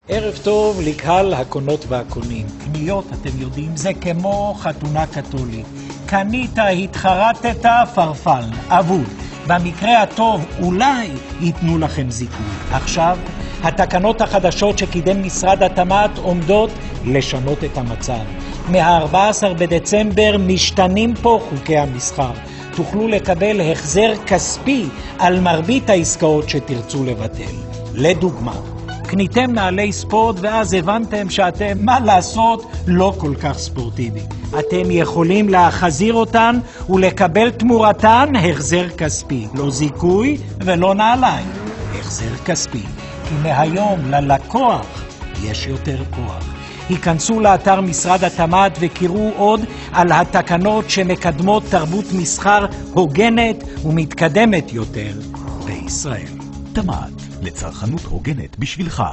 ערב טוב לקהל הקונות והקונים. קניות, אתם יודעים, זה כמו חתונה קתולית. קנית, התחרטת, פרפל, אבוד. במקרה הטוב אולי ייתנו לכם זיכוי. עכשיו, התקנות החדשות שקידם משרד התמ"ת עומדות לשנות את המצב. מה-14 בדצמבר משתנים פה חוקי המסחר. תוכלו לקבל החזר כספי על מרבית העסקאות שתרצו לבטל. לדוגמה, קניתם נעלי ספורט ואז הבנתם שאתם, מה לעשות, לא כל כך ספורטיבי. אתם יכולים להחזיר אותן ולקבל תמורתן החזר כספי. לא זיכוי ולא נעליים. החזר כספי. כי מהיום ללקוח יש יותר כוח. היכנסו לאתר משרד התמ"ת וקראו עוד על התקנות שמקדמות תרבות מסחר הוגנת ומתקדמת יותר בישראל. תמ"ת, לצרכנות הוגנת בשבילך.